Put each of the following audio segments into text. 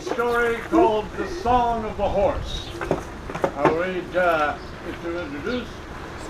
story called The Song of the Horse. I'll read, to introduce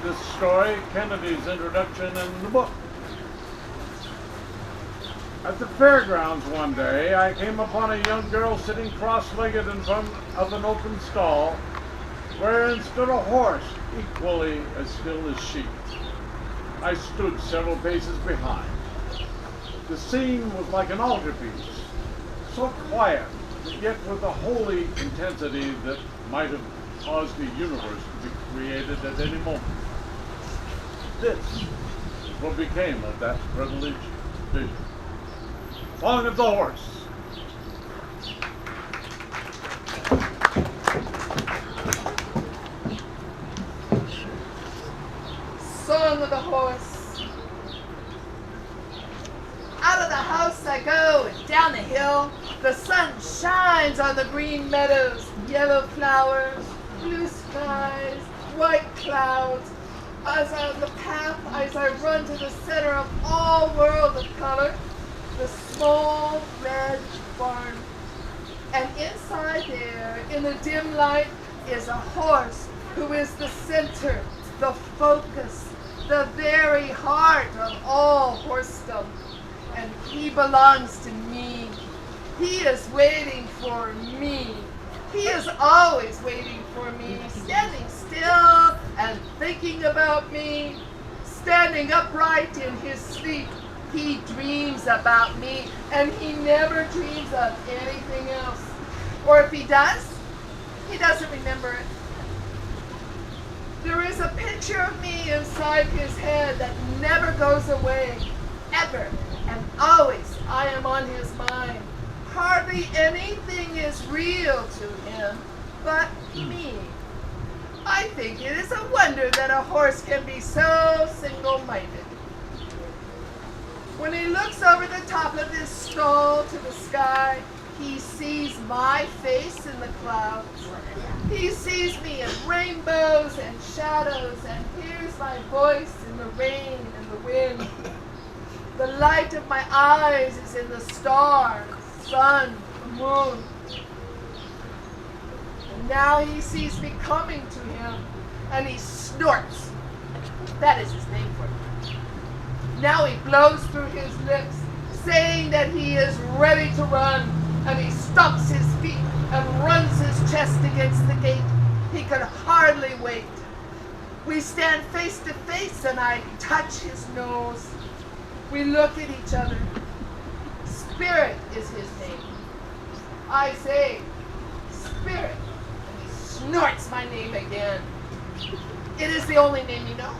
this story, Kennedy's introduction in the book. At the fairgrounds one day, I came upon a young girl sitting cross-legged in front of an open stall, wherein stood a horse equally as still as she. I stood several paces behind. The scene was like an altarpiece, so quiet, but yet with a holy intensity that might have caused the universe to be created at any moment. This is what became of that privileged vision. Song of the Horse. Song of the Horse. Out of the house I go, and down the hill. The sun shines on the green meadows, yellow flowers, blue skies, white clouds. As on the path, as I run to the center of all world of color, the small red barn. And inside there, in the dim light, is a horse who is the center, the focus, the very heart of all horsedom. And he belongs to me. He is waiting for me. He is always waiting for me, standing still and thinking about me, standing upright in his sleep. He dreams about me, and he never dreams of anything else. Or if he does, he doesn't remember it. There is a picture of me inside his head that never goes away, ever, and always I am on his mind. Hardly anything is real to him but me. I think it is a wonder that a horse can be so single-minded. When he looks over the top of his stall to the sky, he sees my face in the clouds. He sees me in rainbows and shadows and hears my voice in the rain and the wind. The light of my eyes is in the stars, sun, the moon. And now he sees me coming to him, and he snorts. That is his name for it. Now he blows through his lips, saying that he is ready to run, and he stomps his feet and runs his chest against the gate. He could hardly wait. We stand face to face, and I touch his nose. We look at each other. Spirit is his name. I say, Spirit, and he snorts my name again. It is the only name he knows.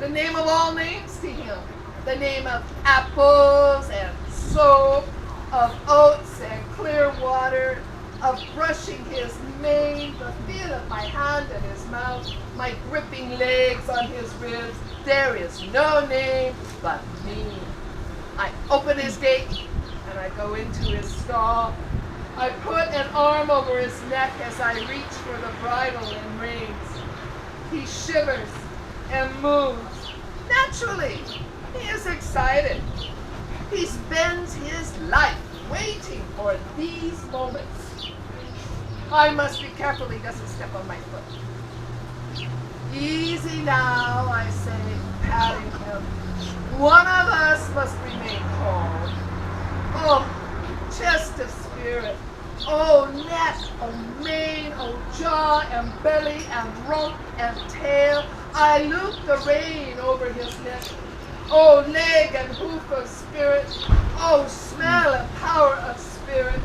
The name of all names to him. The name of apples and soap, of oats and clear water, of brushing his mane, the feel of my hand in his mouth, my gripping legs on his ribs. There is no name but me. I open his gate and I go into his stall. I put an arm over his neck as I reach for the bridle and reins. He shivers and moves. Naturally, he is excited. He spends his life waiting for these moments. I must be careful he doesn't step on my foot. Easy now, I say, patting him. One of us must remain calm. Oh, chest of spirit. Oh, neck, oh, mane, oh, jaw, and belly, and rump, and tail. I loop the rein over his neck. Oh, leg and hoof of spirit. Oh, smell and power of spirit.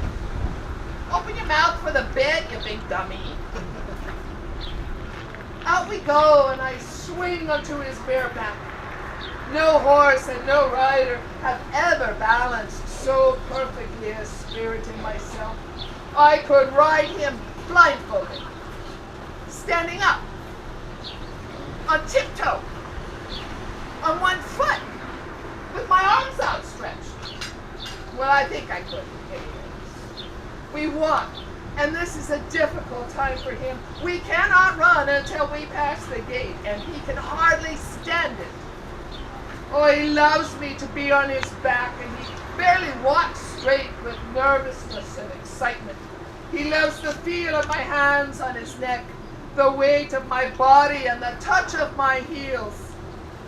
Open your mouth for the bit, you big dummy. Out we go, and I swing onto his bare back. No horse and no rider have ever balanced so perfectly as spirit in myself. I could ride him blindfolded, standing up, on tiptoe, on one foot, with my arms outstretched. Well, I think I could. We walk, and this is a difficult time for him. We cannot run until we pass the gate, and he can hardly stand it. Oh, he loves me to be on his back, and he barely walks straight with nervousness and excitement. He loves the feel of my hands on his neck, the weight of my body and the touch of my heels.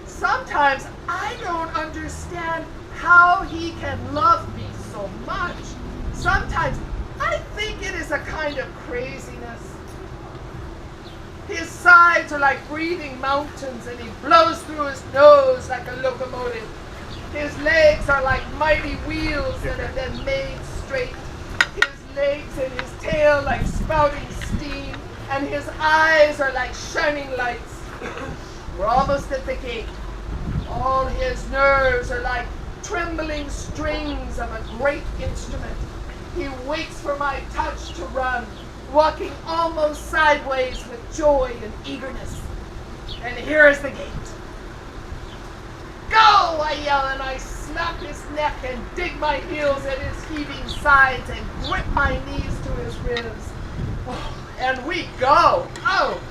Sometimes I don't understand how he can love me so much. Sometimes I think it is a kind of craziness. His sides are like breathing mountains, and he blows through his nose like a locomotive. His legs are like mighty wheels that have been made straight. His legs and his tail like spouting steam, and his eyes are like shining lights. We're almost at the gate. All his nerves are like trembling strings of a great instrument. He waits for my touch to run, walking almost sideways with joy and eagerness. And here is the gate. Go, I yell, and I snap his neck and dig my heels at his heaving sides and grip my knees to his ribs. Oh, and we go. Oh,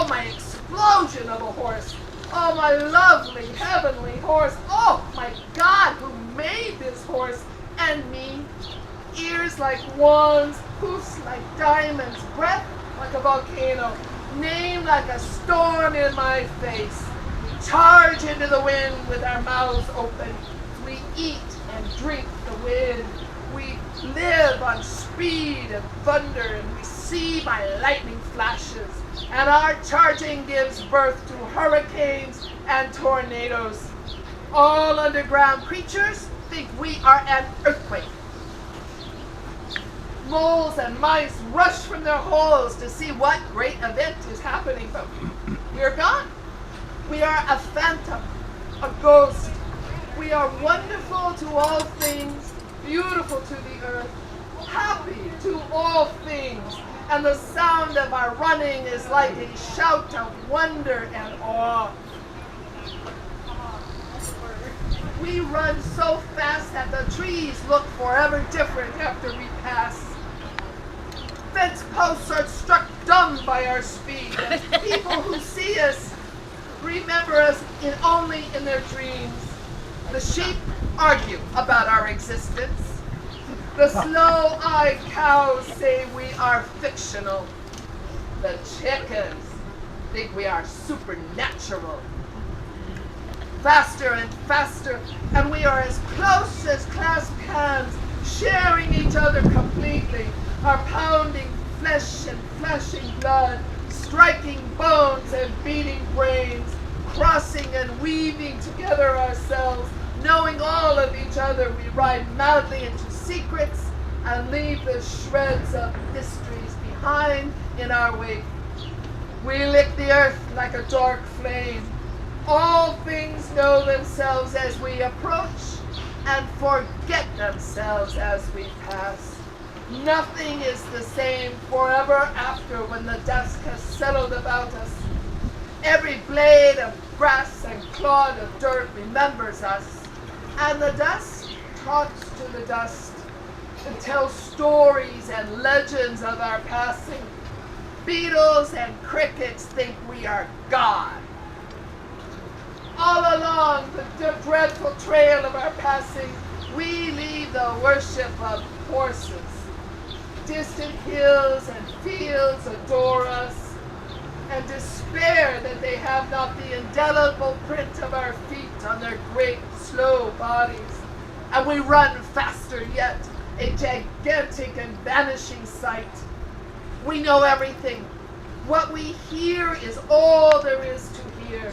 my explosion of a horse. Oh, my lovely, heavenly horse. Oh, my God, who made this horse and me? Ears like wands, hoofs like diamonds, breath like a volcano, name like a storm in my face. Charge into the wind with our mouths open. We eat and drink the wind. We live on speed and thunder, and we see by lightning flashes. And our charging gives birth to hurricanes and tornadoes. All underground creatures think we are an earthquake. Moles and mice rush from their holes to see what great event is happening, but we are gone. We are a phantom, a ghost. We are wonderful to all things, beautiful to the earth, happy to all things, and the sound of our running is like a shout of wonder and awe. We run so fast that the trees look forever different after we pass. Fence posts are struck dumb by our speed. People who see us remember us only in their dreams. The sheep argue about our existence. The slow-eyed cows say we are fictional. The chickens think we are supernatural. Faster and faster, and we are as close as clasped hands, sharing each other completely, our pounding flesh and flashing blood, striking bones and beating brains, crossing and weaving together ourselves, knowing all of each other. We ride madly into secrets and leave the shreds of mysteries behind in our wake. We lick the earth like a dark flame. All things know themselves as we approach and forget themselves as we pass. Nothing is the same forever after when the dusk has settled about us. Every blade of grass and clod of dirt remembers us, and the dust talks to the dust and tells stories and legends of our passing. Beetles and crickets think we are God. All along the dreadful trail of our passing, we leave the worship of horses. Distant hills and fields adore us, and despair that they have not the indelible print of our feet on their great, slow bodies. And we run faster yet, a gigantic and vanishing sight. We know everything. What we hear is all there is to hear.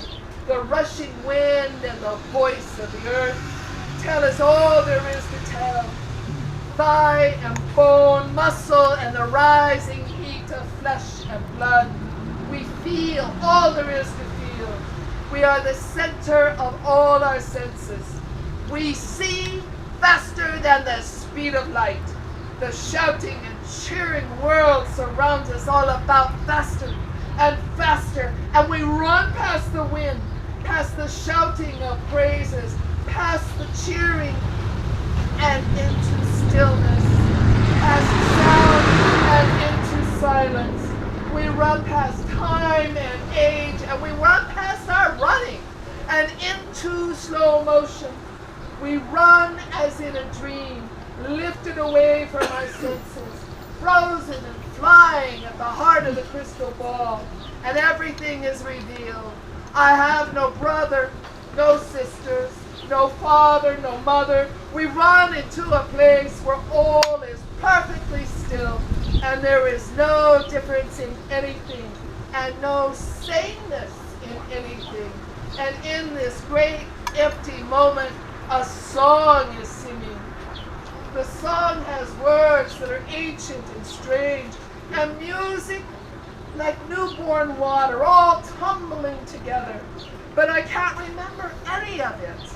The rushing wind and the voice of the earth tell us all there is to tell. Thigh and bone, muscle, and the rising heat of flesh and blood. We feel all there is to feel. We are the center of all our senses. We see faster than the speed of light. The shouting and cheering world surrounds us all about, faster and faster, and we run past the wind, past the shouting of praises, past the cheering, and into stillness, past sound and into silence. We run past time and age, and we run past our running and into slow motion. We run as in a dream, lifted away from my senses, frozen and flying at the heart of the crystal ball, and everything is revealed. I have no brother, no sisters, no father, no mother. We run into a place where all is perfectly still, and there is no difference in anything, and no sameness in anything. And in this great empty moment, a song is singing. The song has words that are ancient and strange, and music like newborn water, all tumbling together. But I can't remember any of it.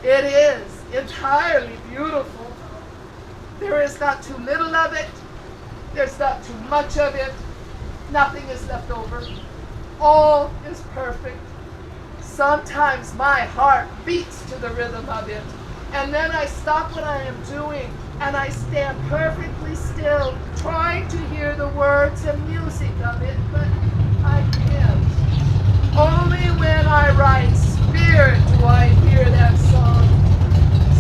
It is entirely beautiful. There is not too little of it. There's not too much of it. Nothing is left over. All is perfect. Sometimes my heart beats to the rhythm of it, and then I stop what I am doing, and I stand perfectly still, trying to hear the words and music of it, but I can't. Only when I write spirit do I hear that song.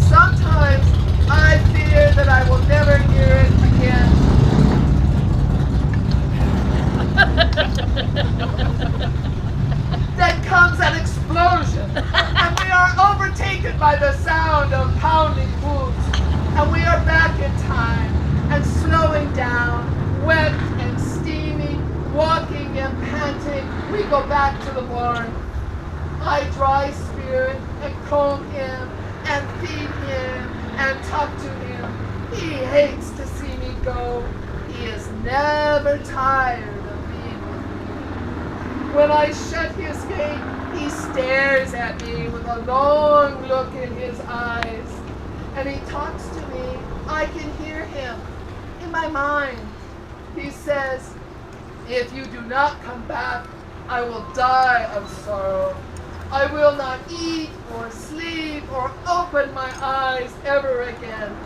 Sometimes I fear that I will never hear it again. Then comes an explosion, and we are overtaken by the sound of pounding hooves, and we are back in time and slowing down, wet and steaming, walking and panting. We go back to the barn. I dry spirit and comb him and feed him and talk to him. He hates to see me go. He is never tired of being with me. When I shut his gate, he stares at me with a long look in his eyes, and he talks to me. I can hear him in my mind. He says, "If you do not come back, I will die of sorrow. I will not eat or sleep or open my eyes ever again,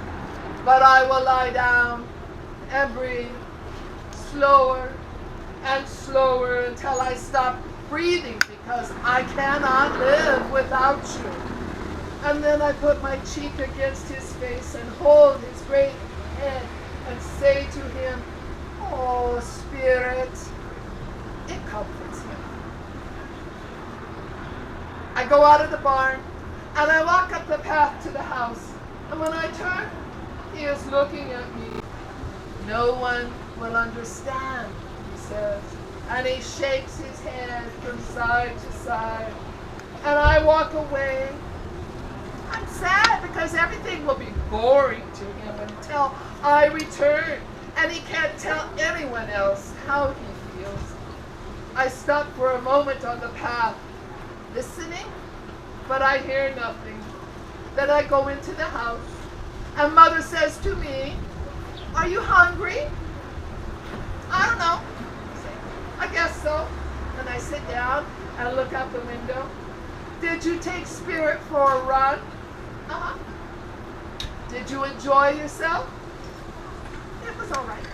but I will lie down and breathe slower and slower until I stop breathing, because I cannot live without you." And then I put my cheek against his face and hold his great head and say to him, "Oh, Spirit." It comforts him. I go out of the barn and I walk up the path to the house, and when I turn, he is looking at me. "No one will understand," he says, and he shakes his head from side to side, and I walk away. I'm sad because everything will be boring to him until I return, and he can't tell anyone else how he feels. I stop for a moment on the path, listening, but I hear nothing. Then I go into the house, and Mother says to me, "Are you hungry?" "I don't know." "I guess so." And I sit down and look out the window. "Did you take Spirit for a run?" "Uh-huh." "Did you enjoy yourself?" "It was all right."